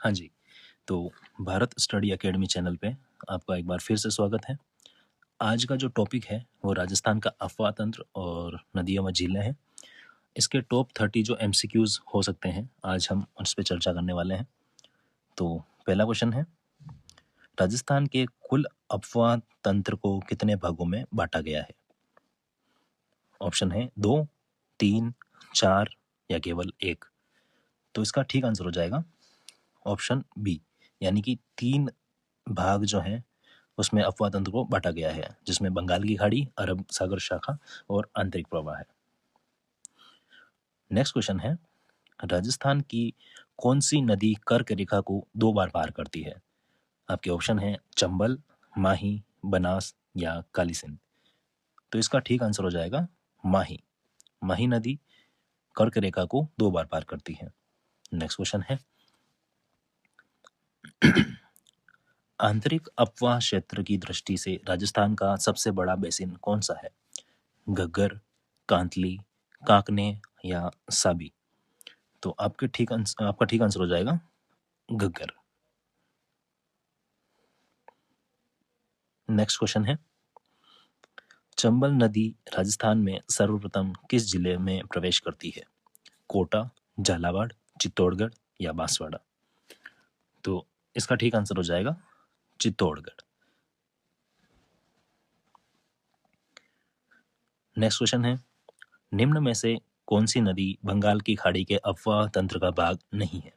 हाँ जी, तो Bharat study academy channel पे आपका एक बार फिर से स्वागत है। आज का जो टॉपिक है वो राजस्थान का अफवाह तंत्र और नदियाँ व झीलें हैं। इसके टॉप 30 जो एमसीक्यूज हो सकते हैं, आज हम उस पर चर्चा करने वाले हैं। तो पहला क्वेश्चन है, राजस्थान के कुल अफवाह तंत्र को कितने भागों में बांटा गया है? ऑप्शन है 2, 3, 4 या केवल 1। तो इसका ठीक आंसर हो जाएगा ऑप्शन बी, यानी कि 3 भाग जो हैं उसमें अफवाह तंत्र को बांटा गया है, जिसमें बंगाल की खाड़ी, अरब सागर शाखा और आंतरिक प्रवाह है। नेक्स्ट क्वेश्चन है, राजस्थान की कौन सी नदी कर्क रेखा को 2 बार पार करती है? आपके ऑप्शन है चंबल, माही, बनास या काली सिंध। तो इसका ठीक आंसर हो जाएगा माही। माही नदी कर्क रेखा को 2 बार पार करती है। नेक्स्ट क्वेश्चन है, आंतरिक अपवाह क्षेत्र की दृष्टि से राजस्थान का सबसे बड़ा बेसिन कौन सा है? घग्गर, कांतली, कांकने या साबी। तो आपका ठीक आंसर हो जाएगा घग्गर। नेक्स्ट क्वेश्चन है, चंबल नदी राजस्थान में सर्वप्रथम किस जिले में प्रवेश करती है? कोटा, झालावाड़, चित्तौड़गढ़ या बांसवाड़ा। तो इसका ठीक आंसर हो जाएगा चित्तौड़गढ़। नेक्स्ट क्वेश्चन है, निम्न में से कौन सी नदी बंगाल की खाड़ी के अफवाह तंत्र का भाग नहीं है?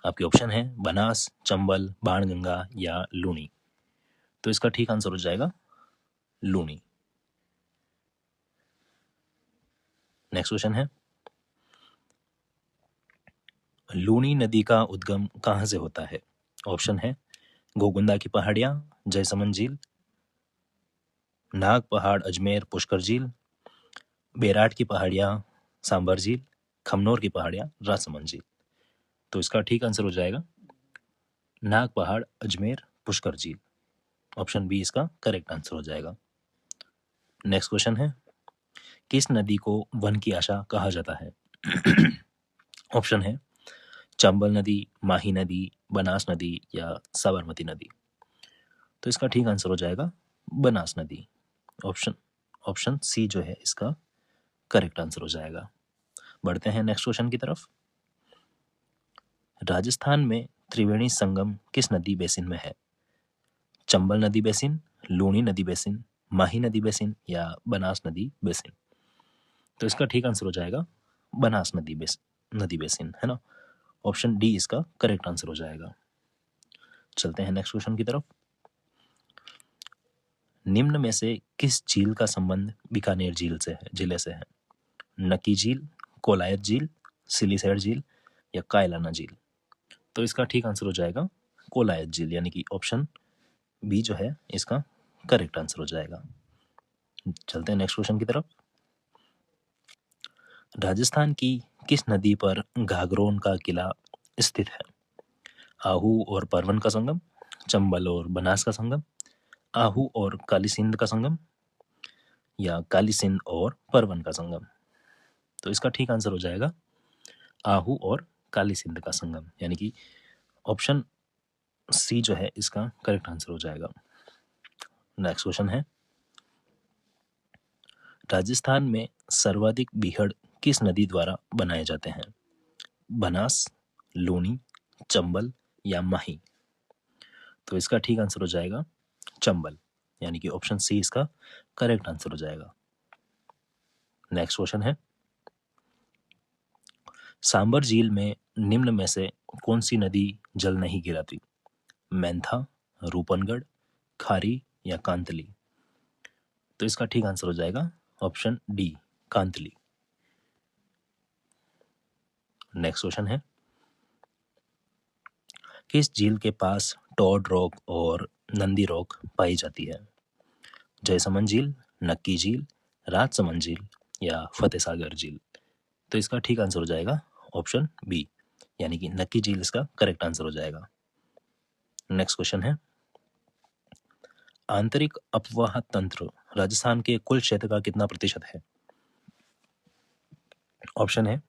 आपके ऑप्शन है बनास, चंबल, बाणगंगा या लूनी। तो इसका ठीक आंसर हो जाएगा लूनी। नेक्स्ट क्वेश्चन है, लूनी नदी का उद्गम कहाँ से होता है? ऑप्शन है गोगुंदा की पहाड़ियाँ, जयसमंद झील, नाग पहाड़ अजमेर पुष्कर झील, बेराट की पहाड़ियाँ सांबर झील, खमनोर की पहाड़ियाँ राजसमंद झील। तो इसका ठीक आंसर हो जाएगा नाग पहाड़ अजमेर पुष्कर झील। ऑप्शन बी इसका करेक्ट आंसर हो जाएगा। नेक्स्ट क्वेश्चन है, किस नदी को वन की आशा कहा जाता है? ऑप्शन है चंबल नदी, माही नदी, बनास नदी या साबरमती नदी। तो इसका ठीक आंसर हो जाएगा बनास नदी। ऑप्शन सी जो है इसका करेक्ट आंसर हो जाएगा। बढ़ते हैं नेक्स्ट क्वेश्चन की तरफ। राजस्थान में त्रिवेणी संगम किस नदी बेसिन में है? चंबल नदी बेसिन, लूनी नदी बेसिन, माही नदी बेसिन या बनास नदी बेसिन। तो इसका ठीक आंसर हो जाएगा बनास नदी बेसिन, है ना। ऑप्शन डी इसका करेक्ट आंसर हो जाएगा। चलते हैं नेक्स्ट क्वेश्चन की तरफ। निम्न में से किस झील का संबंध बीकानेर जिले से है? नक्की झील, कोलायत झील, सिलीसैट झील या कायलाना झील। तो इसका ठीक आंसर हो जाएगा कोलायत झील, यानी कि ऑप्शन बी जो है इसका करेक्ट आंसर हो जाएगा। चलते हैं नेक्स्ट क्वेश्चन की तरफ। राजस्थान की किस नदी पर घाघरोन का किला स्थित है? आहू और परवन का संगम, चंबल और बनास का संगम, आहू और काली सिंध का संगम या काली सिंध और परवन का संगम। तो इसका ठीक आंसर हो जाएगा आहू और काली सिंध का संगम, यानी कि ऑप्शन सी जो है इसका करेक्ट आंसर हो जाएगा। नेक्स्ट क्वेश्चन है, राजस्थान में सर्वाधिक बीहड़ किस नदी द्वारा बनाए जाते हैं? बनास, लूनी, चंबल या माही। तो इसका ठीक आंसर हो जाएगा चंबल, यानी कि ऑप्शन सी इसका करेक्ट आंसर हो जाएगा। नेक्स्ट क्वेश्चन है, सांबर झील में निम्न में से कौन सी नदी जल नहीं गिराती? मैंथा, रूपनगढ़, खारी या कांतली। तो इसका ठीक आंसर हो जाएगा option D Kantli. Next question है, किस झील के पास टॉड रॉक और नंदी रॉक पाई जाती है? जयसमंद झील, नक्की झील, राजसमंद झील या फतेह सागर झील। तो इसका ठीक आंसर हो जाएगा ऑप्शन बी, यानी कि नक्की झील इसका करेक्ट आंसर हो जाएगा। नेक्स्ट क्वेश्चन है, आंतरिक अपवाह तंत्र राजस्थान के कुल क्षेत्र का कितना प्रतिशत है? ऑप्शन है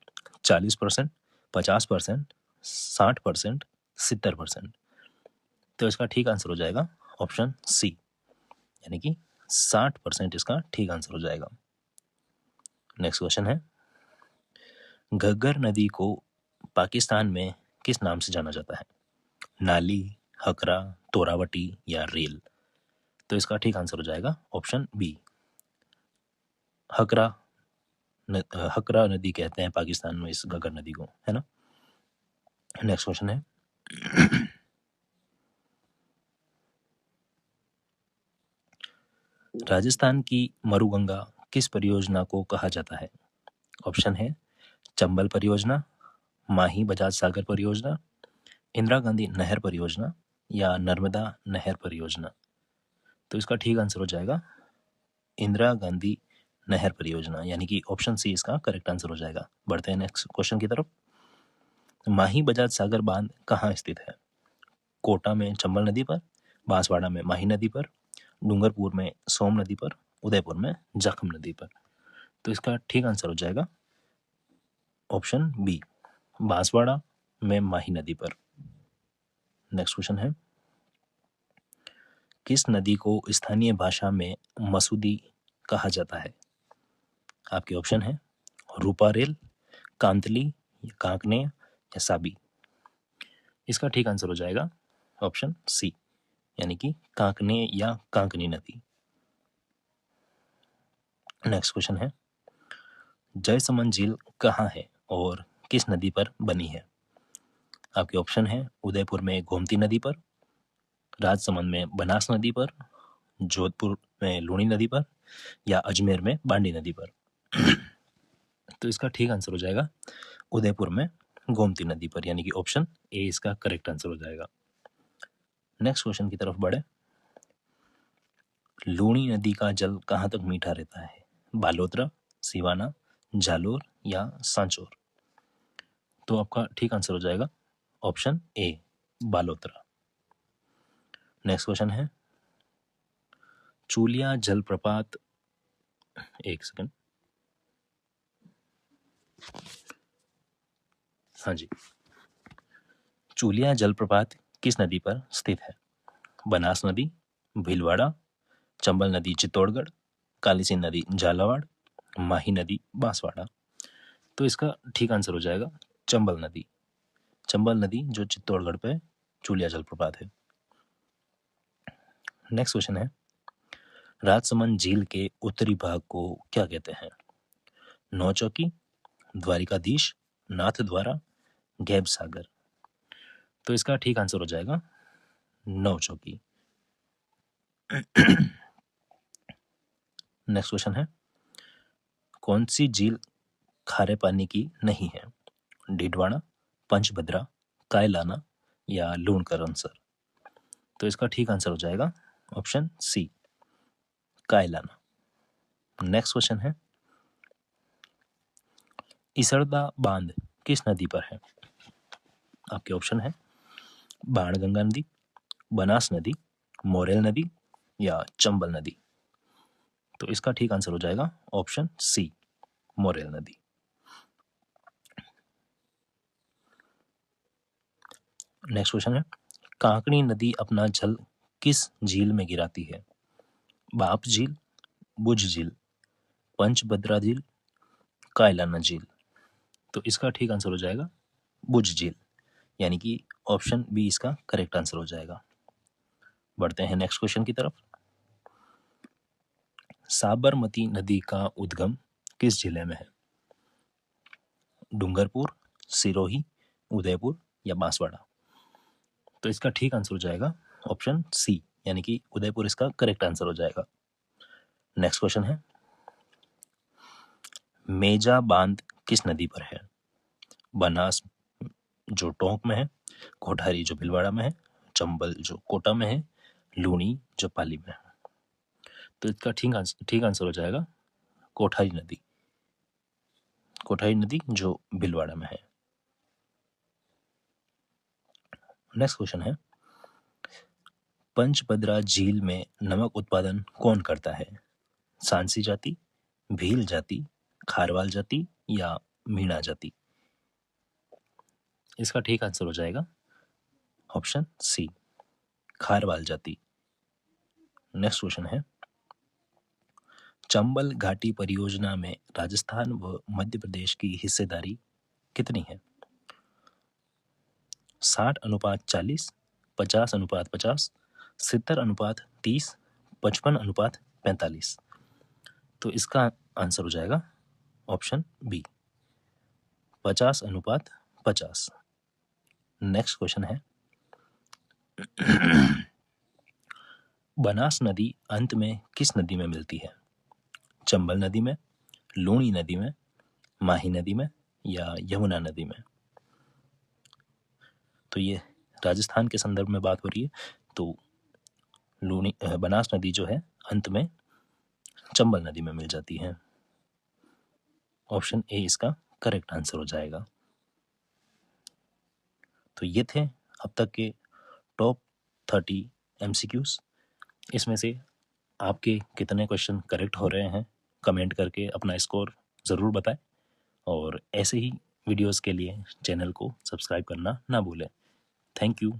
40%, 50%, 60%, 70%। तो इसका ठीक आंसर हो जाएगा ऑप्शन सी, यानी कि 60% इसका ठीक आंसर हो जाएगा। नेक्स्ट क्वेश्चन है, घग्गर नदी को पाकिस्तान में किस नाम से जाना जाता है? नाली, हकरा, तोरावटी या रेल? तो इसका ठीक आंसर हो जाएगा ऑप्शन बी, हकरा। हकरा नदी कहते हैं पाकिस्तान में इस घग्गर नदी को, है ना। नेक्स्ट क्वेश्चन है, राजस्थान की मरुगंगा किस परियोजना को कहा जाता है? ऑप्शन है चंबल परियोजना, माही बजाज सागर परियोजना, इंदिरा गांधी नहर परियोजना या नर्मदा नहर परियोजना? तो इसका ठीक आंसर हो जाएगा इंदिरा गांधी नहर परियोजना, यानी कि ऑप्शन सी इसका करेक्ट आंसर हो जाएगा। बढ़ते हैं नेक्स्ट क्वेश्चन की तरफ। माही बजाज सागर बांध कहाँ स्थित है? कोटा में चंबल नदी पर, बांसवाड़ा में माही नदी पर, डूंगरपुर में सोम नदी पर, उदयपुर में जखम नदी पर? तो इसका ठीक आंसर हो जाएगा ऑप्शन बी, बांसवाड़ा में माही नदी पर। नेक्स्ट क्वेश्चन है, किस नदी को स्थानीय भाषा में मसूदी कहा जाता है? आपके ऑप्शन है रूपारेल, कांतली, कांकने या साबी? इसका ठीक आंसर हो जाएगा ऑप्शन सी, यानी कि कांकने या कांकनी नदी। नेक्स्ट क्वेश्चन है, जयसमंद झील कहाँ है और किस नदी पर बनी है? आपके ऑप्शन है उदयपुर में गोमती नदी पर, राजसमंद में बनास नदी पर, जोधपुर में लूणी नदी पर या अजमेर में बांडी नदी पर? तो इसका ठीक आंसर हो जाएगा उदयपुर में गोमती नदी पर, यानी कि ऑप्शन ए इसका करेक्ट आंसर हो जाएगा। नेक्स्ट क्वेश्चन की तरफ बढ़े, लूणी नदी का जल कहाँ तक मीठा रहता है? बालोतरा, सिवाना, जालोर या सांचौर? तो आपका ठीक आंसर हो जाएगा option A, Balotra. Next question है, चूलिया जलप्रपात, एक सेकंड, हाँ जी, चूलिया जलप्रपात किस नदी पर स्थित है? बनास नदी, भीलवाड़ा, चंबल नदी चित्तौड़गढ़, काली सिंध नदी झालावाड़, माही नदी बांसवाड़ा? तो इसका ठीक आंसर हो जाएगा चंबल नदी। चंबल नदी जो चित्तौड़गढ़ पे चूलिया जलप्रपात है। नेक्स्ट क्वेश्चन है, राजसमंद झील के उत्तरी भाग को क्या कहते हैं? नौचौकी, द्वारिकाधीश, नाथद्वारा, गैब सागर? तो इसका ठीक आंसर हो जाएगा नौचौकी। नेक्स्ट क्वेश्चन है, कौन सी झील खारे पानी की नहीं है? डीडवाना, पंचभद्रा, कायलाना या लूणकरणसर? तो इसका ठीक आंसर हो जाएगा option C, Kailana. Next question है, इसरदा बांध किस नदी पर है? आपके ऑप्शन है बाणगंगा नदी, बनास नदी, मोरेल नदी या चंबल नदी? तो इसका ठीक आंसर हो जाएगा ऑप्शन सी, मोरेल नदी। नेक्स्ट क्वेश्चन है, कांकणी नदी अपना जल किस झील में गिराती है? बाप झील, बुझ झील, पंचभद्रा झील, कायलाना झील? तो इसका ठीक आंसर हो जाएगा बुझ झील, यानी कि ऑप्शन बी इसका करेक्ट आंसर हो जाएगा। बढ़ते हैं नेक्स्ट क्वेश्चन की तरफ। साबरमती नदी का उद्गम किस जिले में है? डूंगरपुर, सिरोही, उदयपुर या बांसवाड़ा? तो इसका ठीक आंसर हो जाएगा ऑप्शन सी, यानी कि उदयपुर इसका करेक्ट आंसर हो जाएगा। नेक्स्ट क्वेश्चन है, मेजा बांध किस नदी पर है? बनास जो टोंक में है, कोठारी जो भीलवाड़ा में है, चंबल जो कोटा में है, लूणी जो पाली में है? तो इसका ठीक आंसर हो जाएगा कोठारी नदी, कोठारी नदी जो भीलवाड़ा में है। नेक्स्ट क्वेश्चन है, पंचभद्रा झील में नमक उत्पादन कौन करता है? सांसी जाति, भील जाति, खारवाल जाति या मीणा जाति? इसका ठीक आंसर हो जाएगा ऑप्शन सी, खारवाल जाति। नेक्स्ट क्वेश्चन है, चंबल घाटी परियोजना में राजस्थान व मध्य प्रदेश की हिस्सेदारी कितनी है? 60:40, 50:50, 70:30, 55:45। तो इसका आंसर हो जाएगा ऑप्शन बी, 50:50। नेक्स्ट क्वेश्चन है, बनास नदी अंत में किस नदी में मिलती है? चंबल नदी में, लूणी नदी में, माही नदी में या यमुना नदी में? तो ये राजस्थान के संदर्भ में बात हो रही है। तो बनास नदी जो है अंत में चंबल नदी में मिल जाती है। ऑप्शन ए इसका करेक्ट आंसर हो जाएगा। तो ये थे अब तक के टॉप 30 MCQs। इसमें से आपके कितने क्वेश्चन करेक्ट हो रहे हैं कमेंट करके अपना स्कोर ज़रूर बताएं, और ऐसे ही वीडियोस के लिए चैनल को सब्सक्राइब करना ना भूलें। Thank you.